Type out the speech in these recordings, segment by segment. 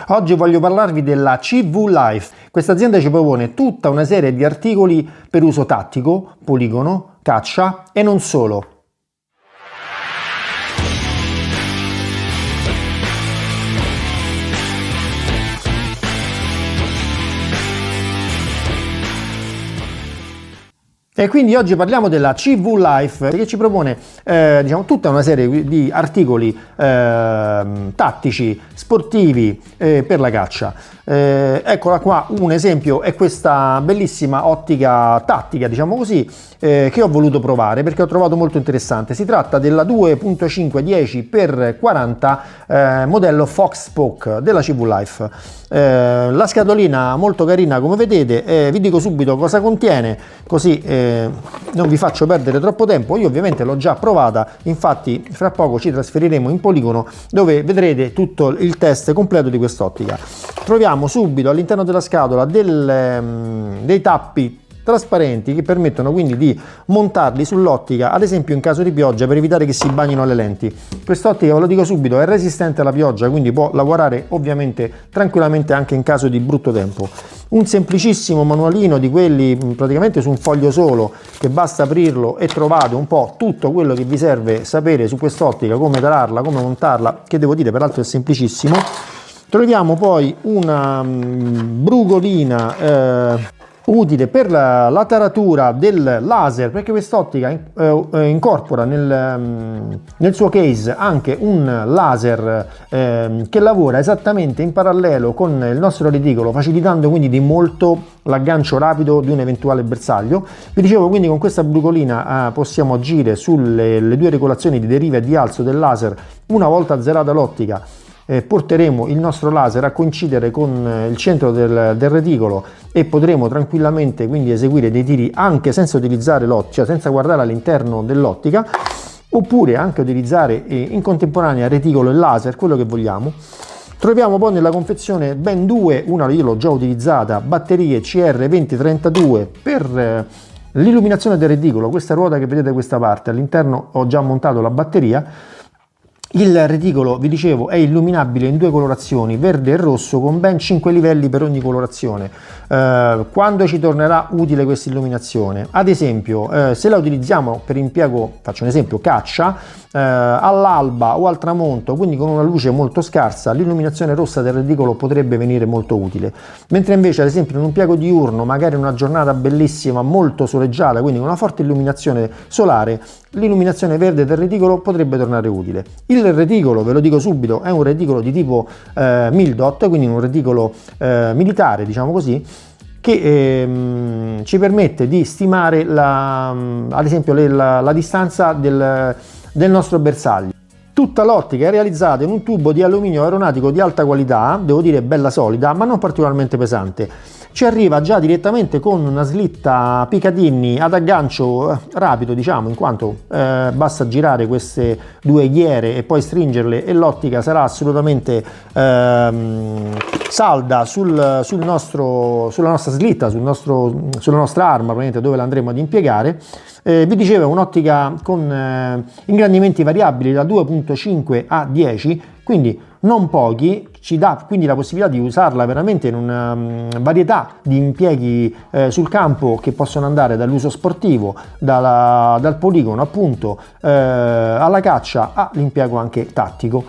Oggi voglio parlarvi della CV Life. Questa azienda ci propone tutta una serie di articoli per uso tattico, poligono, caccia e non solo. E quindi oggi parliamo della CV Life, che ci propone tutta una serie di articoli tattici, sportivi per la caccia. Eccola qua, un esempio è questa bellissima ottica tattica, diciamo così, che ho voluto provare perché ho trovato molto interessante. Si tratta della 2.5 10x40 modello Fox Spoke della CV Life. La scatolina molto carina, come vedete. Vi dico subito cosa contiene, così non vi faccio perdere troppo tempo. Io ovviamente l'ho già provata, infatti fra poco ci trasferiremo in Poligono dove vedrete tutto il test completo di quest'ottica. Troviamo subito all'interno della scatola dei tappi trasparenti che permettono quindi di montarli sull'ottica, ad esempio in caso di pioggia, per evitare che si bagnino le lenti. Quest'ottica, ve lo dico subito, è resistente alla pioggia, quindi può lavorare ovviamente tranquillamente anche in caso di brutto tempo. Un semplicissimo manualino di quelli praticamente su un foglio solo, che basta aprirlo e trovate un po' tutto quello che vi serve sapere su quest'ottica, come tararla, come montarla, che devo dire peraltro è semplicissimo. Troviamo poi una brugolina utile per la taratura del laser, perché quest'ottica incorpora nel suo case anche un laser che lavora esattamente in parallelo con il nostro reticolo, facilitando quindi di molto l'aggancio rapido di un eventuale bersaglio. Vi dicevo, quindi con questa brugolina possiamo agire sulle due regolazioni di deriva e di alzo del laser. Una volta azzerata l'ottica, porteremo il nostro laser a coincidere con il centro del reticolo e potremo tranquillamente quindi eseguire dei tiri anche senza utilizzare l'ottica, cioè senza guardare all'interno dell'ottica, oppure anche utilizzare in contemporanea reticolo e laser, quello che vogliamo. Troviamo poi nella confezione ben due, una io l'ho già utilizzata, batterie CR2032 per l'illuminazione del reticolo. Questa ruota che vedete da questa parte, all'interno ho già montato la batteria. Il reticolo, vi dicevo, è illuminabile in due colorazioni, verde e rosso, con ben 5 livelli per ogni colorazione. Quando ci tornerà utile questa illuminazione? Ad esempio, se la utilizziamo per impiego, faccio un esempio, caccia, all'alba o al tramonto, quindi con una luce molto scarsa, l'illuminazione rossa del reticolo potrebbe venire molto utile. Mentre invece, ad esempio, in un impiego diurno, magari in una giornata bellissima, molto soleggiata, quindi con una forte illuminazione solare, l'illuminazione verde del reticolo potrebbe tornare utile. Il reticolo, ve lo dico subito, è un reticolo di tipo Mildot, quindi un reticolo militare, diciamo così, che ci permette di stimare ad esempio la distanza del nostro bersaglio. Tutta l'ottica è realizzata in un tubo di alluminio aeronautico di alta qualità, devo dire bella solida, ma non particolarmente pesante. Ci arriva già direttamente con una slitta Picatinny ad aggancio rapido, diciamo, in quanto basta girare queste due ghiere e poi stringerle e l'ottica sarà assolutamente salda sulla nostra slitta, sulla nostra arma, probabilmente dove la andremo ad impiegare. Vi dicevo, è un'ottica con ingrandimenti variabili da 2.5 a 10, quindi non pochi, ci dà quindi la possibilità di usarla veramente in una varietà di impieghi sul campo, che possono andare dall'uso sportivo, dal poligono appunto, alla caccia, all'impiego anche tattico.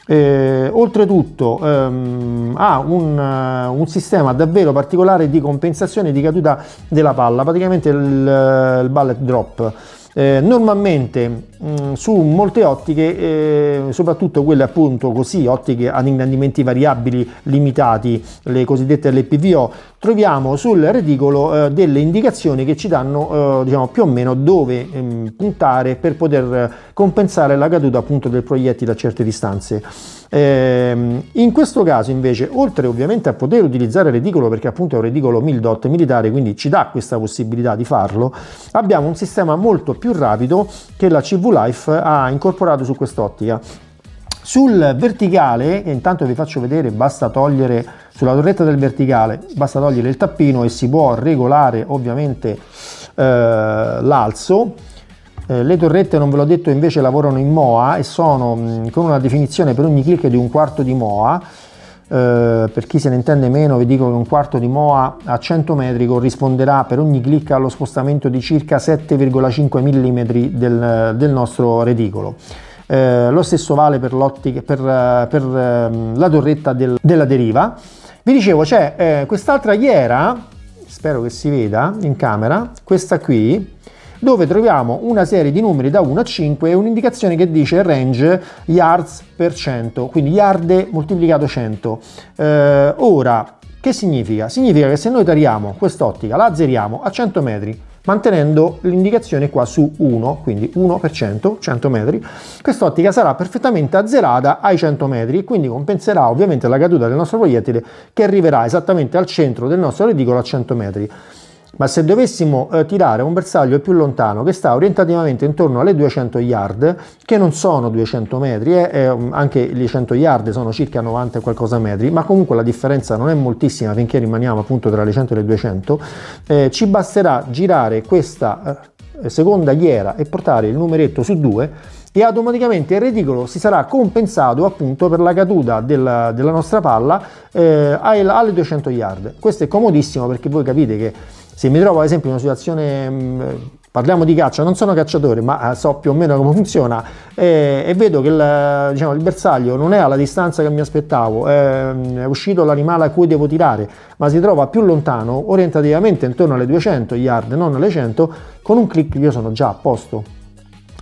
Oltretutto ha un sistema davvero particolare di compensazione di caduta della palla, praticamente il bullet drop. Normalmente su molte ottiche, soprattutto quelle appunto così, ottiche ad ingrandimenti variabili limitati, le cosiddette LPVO, troviamo sul reticolo delle indicazioni che ci danno diciamo più o meno dove puntare per poter compensare la caduta appunto del proiettile a certe distanze. In questo caso invece, oltre ovviamente a poter utilizzare il reticolo, perché appunto è un reticolo Mildot militare, quindi ci dà questa possibilità di farlo, abbiamo un sistema molto più rapido che la CV Life ha incorporato su quest'ottica. Sul verticale, che intanto vi faccio vedere, basta togliere sulla torretta del verticale, basta togliere il tappino e si può regolare ovviamente l'alzo. Le torrette, non ve l'ho detto, invece lavorano in MOA e sono con una definizione per ogni click di 1/4 di MOA. Per chi se ne intende meno vi dico che un quarto di MOA a 100 metri corrisponderà per ogni click allo spostamento di circa 7,5 mm del nostro reticolo. Lo stesso vale per l'ottica, per la torretta della deriva. Vi dicevo, c'è quest'altra ghiera, spero che si veda in camera, questa qui, dove troviamo una serie di numeri da 1 a 5 e un'indicazione che dice range yards per 100, quindi yard moltiplicato 100. Ora, che significa? Significa che se noi tariamo quest'ottica, la azzeriamo a 100 metri, mantenendo l'indicazione qua su 1, quindi 1 per 100, 100 metri, quest'ottica sarà perfettamente azzerata ai 100 metri e quindi compenserà ovviamente la caduta del nostro proiettile, che arriverà esattamente al centro del nostro reticolo a 100 metri. Ma se dovessimo tirare un bersaglio più lontano, che sta orientativamente intorno alle 200 yard, che non sono 200 metri, anche le 100 yard sono circa 90 e qualcosa metri, ma comunque la differenza non è moltissima finché rimaniamo appunto tra le 100 e le 200, ci basterà girare questa seconda ghiera e portare il numeretto su 2 e automaticamente il reticolo si sarà compensato appunto per la caduta della nostra palla alle 200 yard. Questo è comodissimo, perché voi capite che se mi trovo ad esempio in una situazione, parliamo di caccia, non sono cacciatore ma so più o meno come funziona, e vedo che il bersaglio non è alla distanza che mi aspettavo, è uscito l'animale a cui devo tirare, ma si trova più lontano, orientativamente intorno alle 200 yard, non alle 100, con un click io sono già a posto.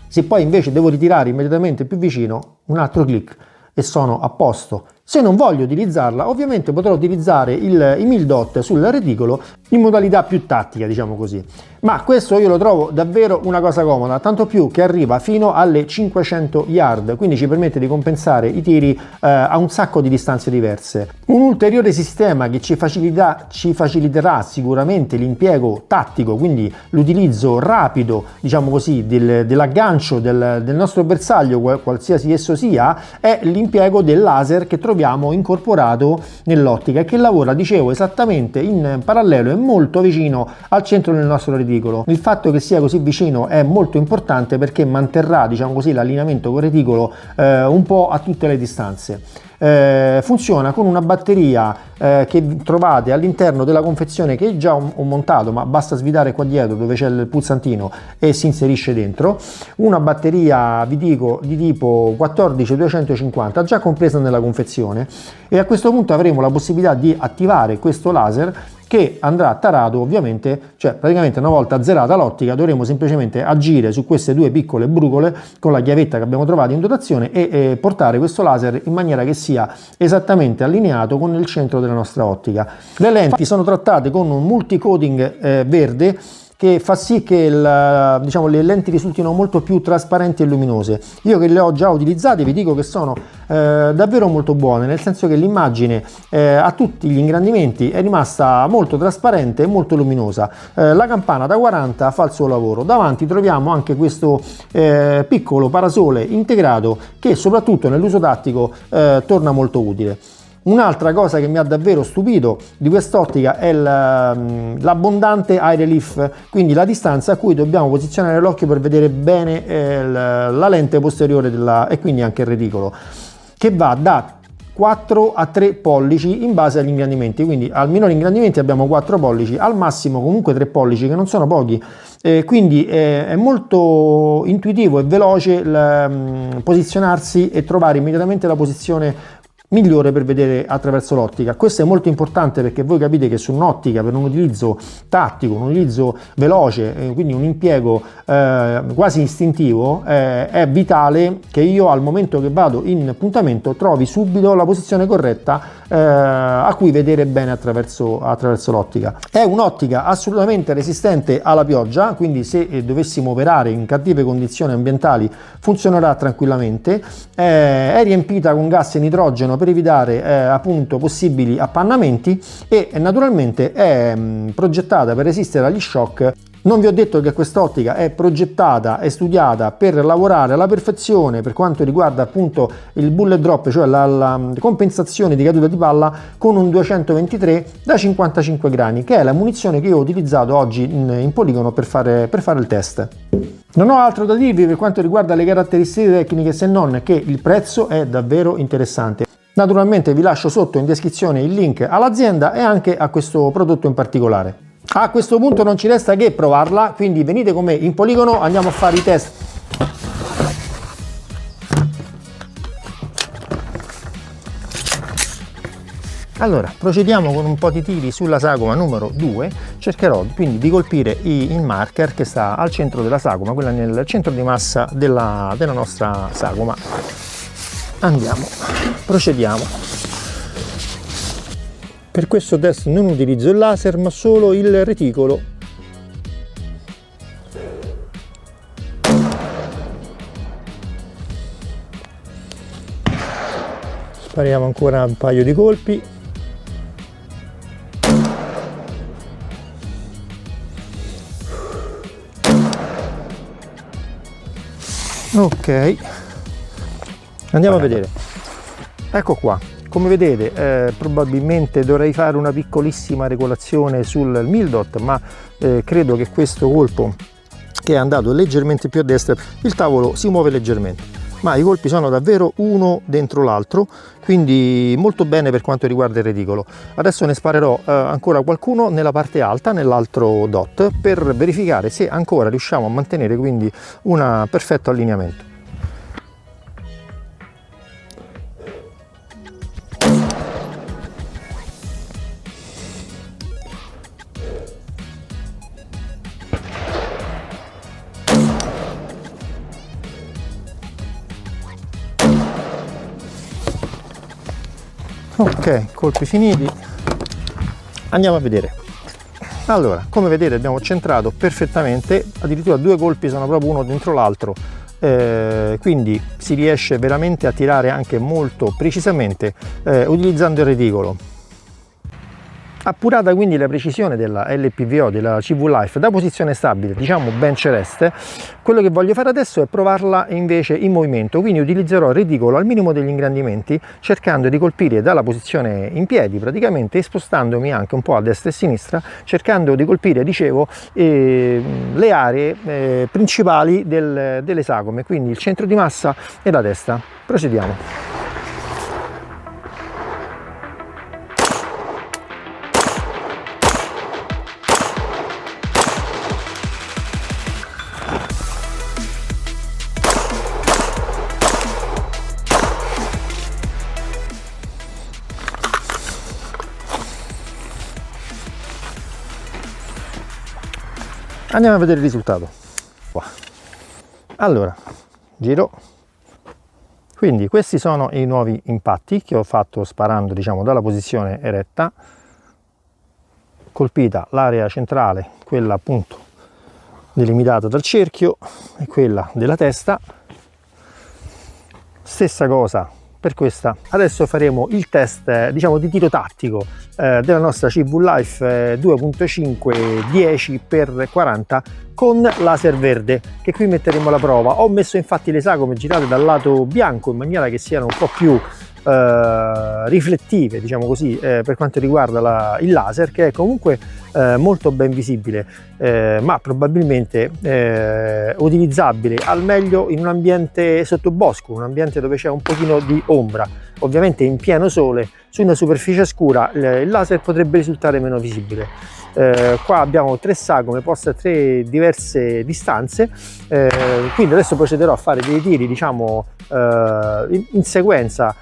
Se poi invece devo ritirare immediatamente più vicino, un altro click e sono a posto. Se non voglio utilizzarla, ovviamente potrò utilizzare i mil dot sul reticolo in modalità più tattica, diciamo così. Ma questo io lo trovo davvero una cosa comoda, tanto più che arriva fino alle 500 yard, quindi ci permette di compensare i tiri a un sacco di distanze diverse. Un ulteriore sistema che ci faciliterà sicuramente l'impiego tattico, quindi l'utilizzo rapido, diciamo così, dell'aggancio del nostro bersaglio, qualsiasi esso sia, è l'impiego del laser che troviamo incorporato nell'ottica e che lavora, dicevo, esattamente in parallelo e molto vicino al centro del nostro reticolo. Il fatto che sia così vicino è molto importante perché manterrà, diciamo così, l'allineamento con il reticolo un po' a tutte le distanze. Funziona con una batteria che trovate all'interno della confezione, che già ho montato, ma basta svitare qua dietro dove c'è il pulsantino e si inserisce dentro. Una batteria, vi dico, di tipo 14250 già compresa nella confezione, e a questo punto avremo la possibilità di attivare questo laser che andrà tarato, ovviamente, cioè praticamente una volta azzerata l'ottica dovremo semplicemente agire su queste due piccole brucole con la chiavetta che abbiamo trovato in dotazione e portare questo laser in maniera che sia esattamente allineato con il centro della nostra ottica. Le lenti sono trattate con un multi-coating verde, che fa sì che le lenti risultino molto più trasparenti e luminose. Io che le ho già utilizzate vi dico che sono davvero molto buone, nel senso che l'immagine a tutti gli ingrandimenti è rimasta molto trasparente e molto luminosa. La campana da 40 fa il suo lavoro. Davanti troviamo anche questo piccolo parasole integrato che soprattutto nell'uso tattico torna molto utile. Un'altra cosa che mi ha davvero stupito di quest'ottica è l'abbondante eye relief, quindi la distanza a cui dobbiamo posizionare l'occhio per vedere bene la lente posteriore e quindi anche il reticolo, che va da 4 a 3 pollici in base agli ingrandimenti, quindi al minore ingrandimenti abbiamo 4 pollici, al massimo comunque 3 pollici, che non sono pochi, quindi è molto intuitivo e veloce posizionarsi e trovare immediatamente la posizione migliore per vedere attraverso l'ottica. Questo è molto importante perché voi capite che su un'ottica, per un utilizzo tattico, un utilizzo veloce, quindi un impiego quasi istintivo, è vitale che io al momento che vado in puntamento trovi subito la posizione corretta a cui vedere bene attraverso l'ottica. È un'ottica assolutamente resistente alla pioggia, quindi se dovessimo operare in cattive condizioni ambientali funzionerà tranquillamente. È riempita con gas e nitrogeno per evitare appunto possibili appannamenti, e naturalmente è progettata per resistere agli shock. Non vi ho detto che quest'ottica è progettata e studiata per lavorare alla perfezione per quanto riguarda appunto il bullet drop, cioè la compensazione di caduta di palla, con un 223 da 55 grani, che è la munizione che io ho utilizzato oggi in poligono per fare il test. Non ho altro da dirvi per quanto riguarda le caratteristiche tecniche, se non che il prezzo è davvero interessante. Naturalmente vi lascio sotto in descrizione il link all'azienda e anche a questo prodotto in particolare. A questo punto non ci resta che provarla, quindi venite con me in poligono, andiamo a fare i test. Allora, procediamo con un po' di tiri sulla sagoma numero 2, cercherò quindi di colpire il marker che sta al centro della sagoma, quella nel centro di massa della nostra sagoma. Andiamo, procediamo. Per questo test non utilizzo il laser ma solo il reticolo. Spariamo ancora un paio di colpi. Ok, andiamo a vedere. Ecco qua, come vedete probabilmente dovrei fare una piccolissima regolazione sul Mildot, ma credo che questo colpo, che è andato leggermente più a destra, il tavolo si muove leggermente, ma i colpi sono davvero uno dentro l'altro, quindi molto bene per quanto riguarda il reticolo. Adesso ne sparerò ancora qualcuno nella parte alta, nell'altro dot, per verificare se ancora riusciamo a mantenere quindi un perfetto allineamento. Ok, colpi finiti, andiamo a vedere. Allora, come vedete abbiamo centrato perfettamente, addirittura due colpi sono proprio uno dentro l'altro, quindi si riesce veramente a tirare anche molto precisamente utilizzando il reticolo. Appurata quindi la precisione della LPVO, della CV Life, da posizione stabile, diciamo bench rest, quello che voglio fare adesso è provarla invece in movimento, quindi utilizzerò il reticolo al minimo degli ingrandimenti, cercando di colpire dalla posizione in piedi praticamente, e spostandomi anche un po' a destra e a sinistra, cercando di colpire, dicevo, le aree principali delle sagome, quindi il centro di massa e la testa. Procediamo. Andiamo a vedere il risultato. Allora, giro. Quindi questi sono i nuovi impatti che ho fatto sparando, diciamo, dalla posizione eretta. Colpita l'area centrale, quella appunto delimitata dal cerchio, e quella della testa. Stessa cosa per questa. Adesso faremo il test, diciamo, di tiro tattico della nostra CV Life 2.5 10x40 con laser verde, che qui metteremo alla prova. Ho messo infatti le sagome girate dal lato bianco in maniera che siano un po' più riflettive, diciamo così, per quanto riguarda il laser, che è comunque molto ben visibile, ma probabilmente utilizzabile al meglio in un ambiente sottobosco, un ambiente dove c'è un pochino di ombra. Ovviamente in pieno sole su una superficie scura il laser potrebbe risultare meno visibile. Qua abbiamo tre sagome poste a tre diverse distanze, quindi adesso procederò a fare dei tiri, diciamo, in sequenza,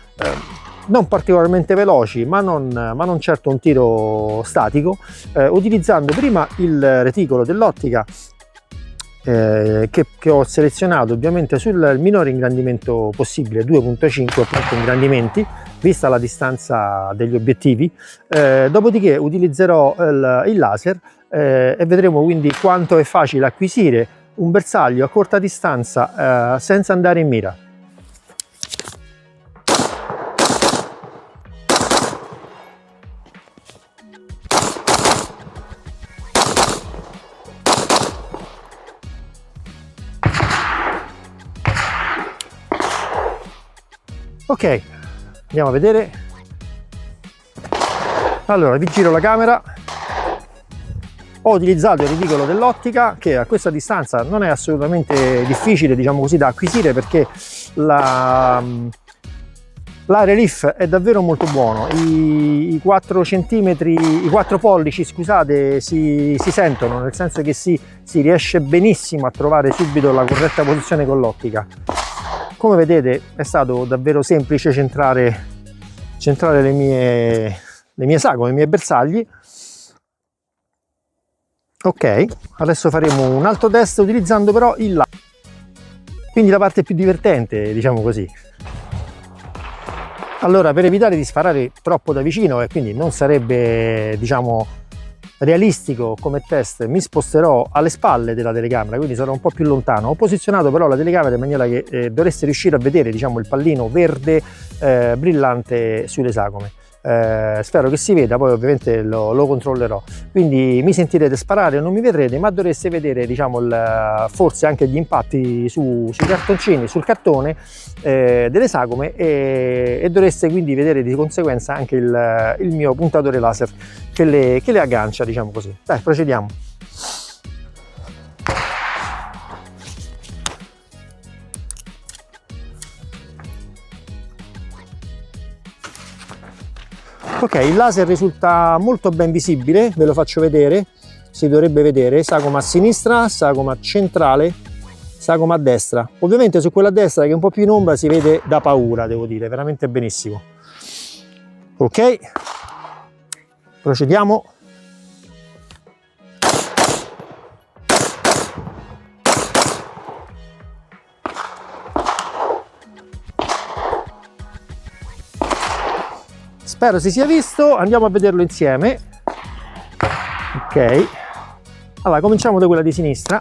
non particolarmente veloci, ma non certo un tiro statico, utilizzando prima il reticolo dell'ottica che ho selezionato ovviamente sul minore ingrandimento possibile, 2.5 appunto ingrandimenti, vista la distanza degli obiettivi. Dopodiché utilizzerò il laser e vedremo quindi quanto è facile acquisire un bersaglio a corta distanza senza andare in mira. Ok, andiamo a vedere. Allora, vi giro la camera. Ho utilizzato il reticolo dell'ottica, che a questa distanza non è assolutamente difficile, diciamo così, da acquisire, perché relief è davvero molto buono, i 4 centimetri, i 4 pollici, scusate, si sentono, nel senso che si riesce benissimo a trovare subito la corretta posizione con l'ottica. Come vedete è stato davvero semplice centrare le mie sagome, i miei bersagli. Ok, adesso faremo un altro test utilizzando però il laser, quindi la parte più divertente, diciamo così. Allora, per evitare di sparare troppo da vicino e quindi non sarebbe, diciamo, realistico come test, mi sposterò alle spalle della telecamera, quindi sarò un po' più lontano. Ho posizionato però la telecamera in maniera che dovreste riuscire a vedere, diciamo, il pallino verde brillante sulle sagome. Spero che si veda, poi ovviamente lo controllerò, quindi mi sentirete sparare o non mi vedrete, ma dovreste vedere, diciamo, forse anche gli impatti sui cartoncini, sul cartone delle sagome, e dovreste quindi vedere di conseguenza anche il mio puntatore laser che le aggancia, diciamo così. Dai, procediamo. Ok, il laser risulta molto ben visibile, ve lo faccio vedere, si dovrebbe vedere sagoma a sinistra, sagoma centrale, sagoma a destra. Ovviamente su quella a destra che è un po' più in ombra si vede da paura, devo dire, veramente benissimo. Ok, procediamo. Spero si sia visto, andiamo a vederlo insieme. Ok, allora cominciamo da quella di sinistra.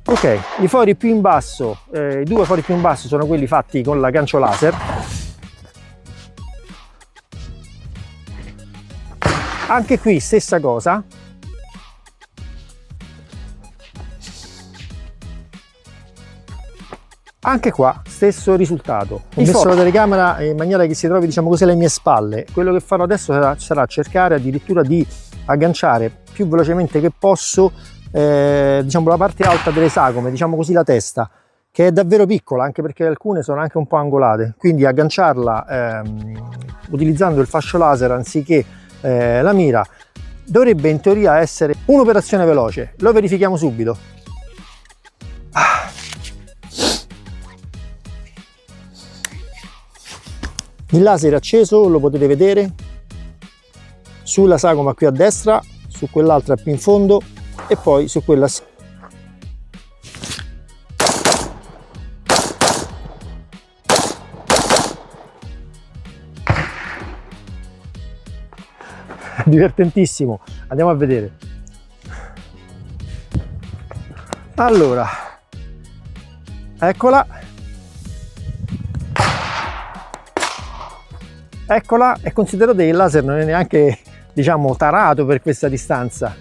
Ok, i fori più in basso, i 2 fori più in basso sono quelli fatti con la gancio laser. Anche qui stessa cosa. Anche qua stesso risultato. Ho messo la telecamera in maniera che si trovi, diciamo così, alle mie spalle. Quello che farò adesso sarà cercare addirittura di agganciare più velocemente che posso diciamo la parte alta delle sagome, diciamo così la testa, che è davvero piccola, anche perché alcune sono anche un po' angolate, quindi agganciarla utilizzando il fascio laser anziché la mira dovrebbe in teoria essere un'operazione veloce. Lo verifichiamo subito. Il laser è acceso, lo potete vedere sulla sagoma qui a destra, su quell'altra più in fondo e poi su quella. Divertentissimo, andiamo a vedere. Allora, eccola, e considerate che il laser non è neanche, diciamo, tarato per questa distanza.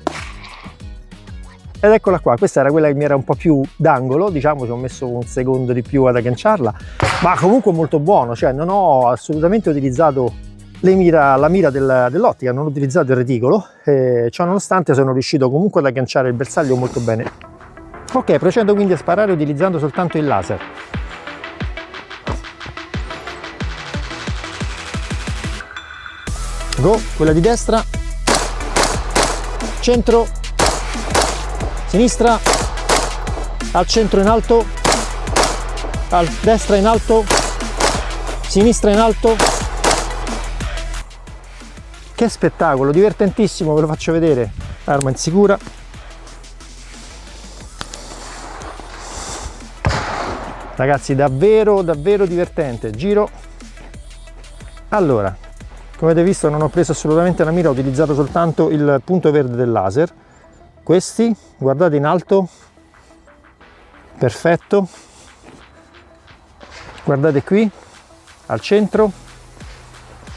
Ed eccola qua, questa era quella che mi era un po' più d'angolo, diciamo, ci ho messo un secondo di più ad agganciarla, ma comunque molto buono, cioè non ho assolutamente utilizzato la mira dell'ottica, non ho utilizzato il reticolo, ciò nonostante sono riuscito comunque ad agganciare il bersaglio molto bene. Ok, procedo quindi a sparare utilizzando soltanto il laser. Go, quella di destra, centro, sinistra, al centro in alto, al destra in alto, sinistra in alto. Che spettacolo, divertentissimo, ve lo faccio vedere. Arma insicura. Ragazzi, davvero divertente. Giro. Allora, come avete visto non ho preso assolutamente la mira, ho utilizzato soltanto il punto verde del laser. Questi, guardate in alto, perfetto. Guardate qui, al centro,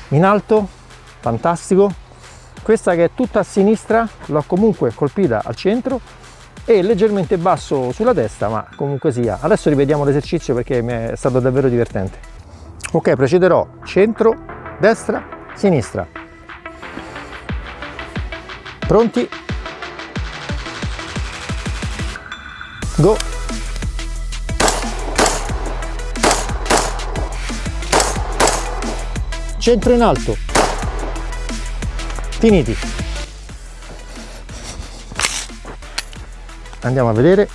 in alto, fantastico. Questa che è tutta a sinistra l'ho comunque colpita al centro e leggermente basso sulla testa, ma comunque sia. Adesso ripetiamo l'esercizio perché mi è stato davvero divertente. Ok, procederò centro, destra, sinistra. Pronti? Go! centro in alto, finiti. Andiamo a vedere.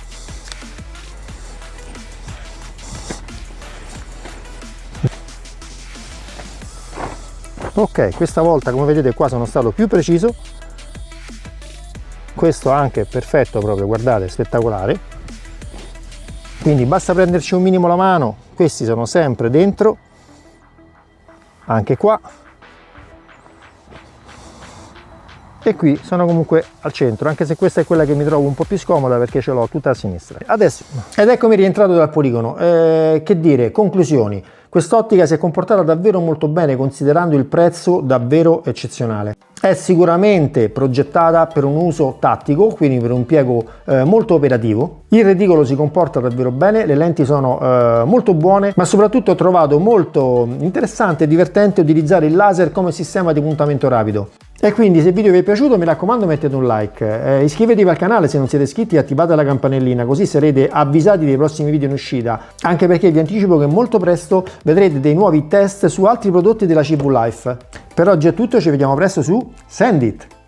Ok, questa volta come vedete qua sono stato più preciso, questo anche perfetto proprio, guardate, spettacolare. Quindi basta prenderci un minimo la mano, questi sono sempre dentro, anche qua, e qui sono comunque al centro, anche se questa è quella che mi trovo un po' più scomoda perché ce l'ho tutta a sinistra. Adesso, ed eccomi rientrato dal poligono. Che dire, conclusioni. Quest'ottica si è comportata davvero molto bene considerando il prezzo davvero eccezionale. È sicuramente progettata per un uso tattico, quindi per un impiego molto operativo. Il reticolo si comporta davvero bene, le lenti sono molto buone, ma soprattutto ho trovato molto interessante e divertente utilizzare il laser come sistema di puntamento rapido. E quindi se il video vi è piaciuto mi raccomando mettete un like, iscrivetevi al canale se non siete iscritti e attivate la campanellina così sarete avvisati dei prossimi video in uscita, anche perché vi anticipo che molto presto vedrete dei nuovi test su altri prodotti della CV Life. Per oggi è tutto, ci vediamo presto su Sendit!